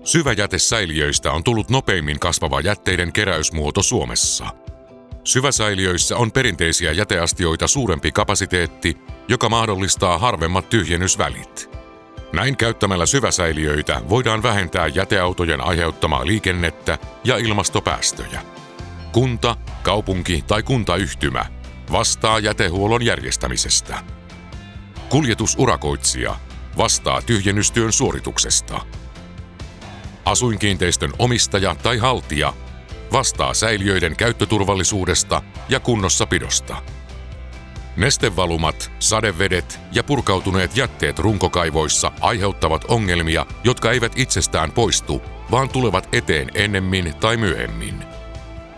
Syväjätesäiliöistä on tullut nopeimmin kasvava jätteiden keräysmuoto Suomessa. Syväsäiliöissä on perinteisiä jäteastioita suurempi kapasiteetti, joka mahdollistaa harvemmat tyhjennysvälit. Näin käyttämällä syväsäiliöitä voidaan vähentää jäteautojen aiheuttamaa liikennettä ja ilmastopäästöjä. Kunta, kaupunki tai kuntayhtymä vastaa jätehuollon järjestämisestä. Kuljetusurakoitsija vastaa tyhjennystyön suorituksesta. Asuinkiinteistön omistaja tai haltija vastaa säiliöiden käyttöturvallisuudesta ja kunnossapidosta. Nestevalumat, sadevedet ja purkautuneet jätteet runkokaivoissa aiheuttavat ongelmia, jotka eivät itsestään poistu, vaan tulevat eteen ennemmin tai myöhemmin.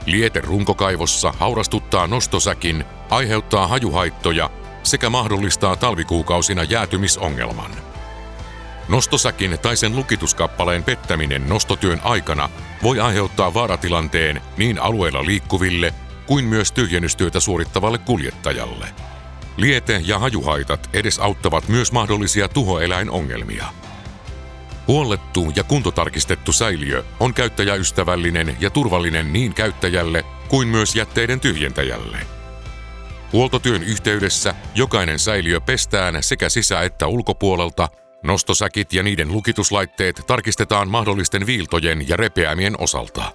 Liete runkokaivossa haurastuttaa nostosäkin, aiheuttaa hajuhaittoja sekä mahdollistaa talvikuukausina jäätymisongelman. Nostosäkin tai sen lukituskappaleen pettäminen nostotyön aikana voi aiheuttaa vaaratilanteen niin alueella liikkuville kuin myös tyhjennystyötä suorittavalle kuljettajalle. Liete- ja hajuhaitat edesauttavat myös mahdollisia tuhoeläinongelmia. Huollettu ja kuntotarkistettu säiliö on käyttäjäystävällinen ja turvallinen niin käyttäjälle kuin myös jätteiden tyhjentäjälle. Huoltotyön yhteydessä jokainen säiliö pestään sekä sisä- että ulkopuolelta. Nostosäkit ja niiden lukituslaitteet tarkistetaan mahdollisten viiltojen ja repeämien osalta.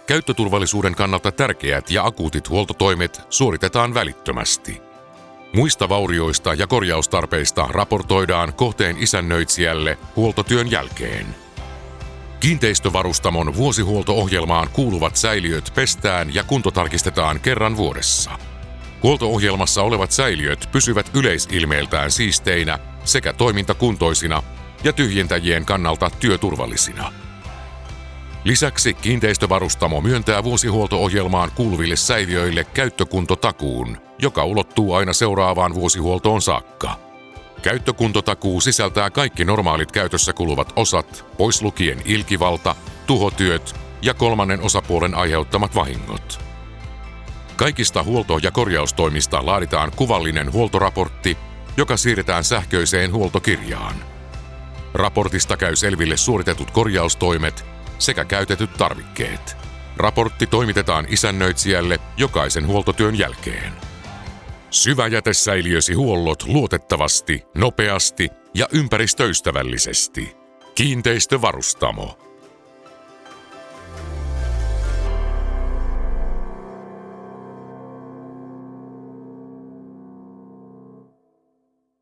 Käyttöturvallisuuden kannalta tärkeät ja akuutit huoltotoimet suoritetaan välittömästi. Muista vaurioista ja korjaustarpeista raportoidaan kohteen isännöitsijälle huoltotyön jälkeen. Kiinteistövarustamon vuosihuolto-ohjelmaan kuuluvat säiliöt pestään ja kuntotarkistetaan kerran vuodessa. Huolto-ohjelmassa olevat säiliöt pysyvät yleisilmeeltään siisteinä sekä toimintakuntoisina ja tyhjentäjien kannalta työturvallisina. Lisäksi kiinteistövarustamo myöntää vuosihuolto-ohjelmaan kuuluville säiliöille käyttökuntotakuun, joka ulottuu aina seuraavaan vuosihuoltoon saakka. Käyttökuntotakuu sisältää kaikki normaalit käytössä kuluvat osat, pois lukien ilkivalta, tuhotyöt ja kolmannen osapuolen aiheuttamat vahingot. Kaikista huolto- ja korjaustoimista laaditaan kuvallinen huoltoraportti, joka siirretään sähköiseen huoltokirjaan. Raportista käy selville suoritetut korjaustoimet sekä käytetyt tarvikkeet. Raportti toimitetaan isännöitsijälle jokaisen huoltotyön jälkeen. Syväjätesäiliösi huollot luotettavasti, nopeasti ja ympäristöystävällisesti. Kiinteistövarustamo.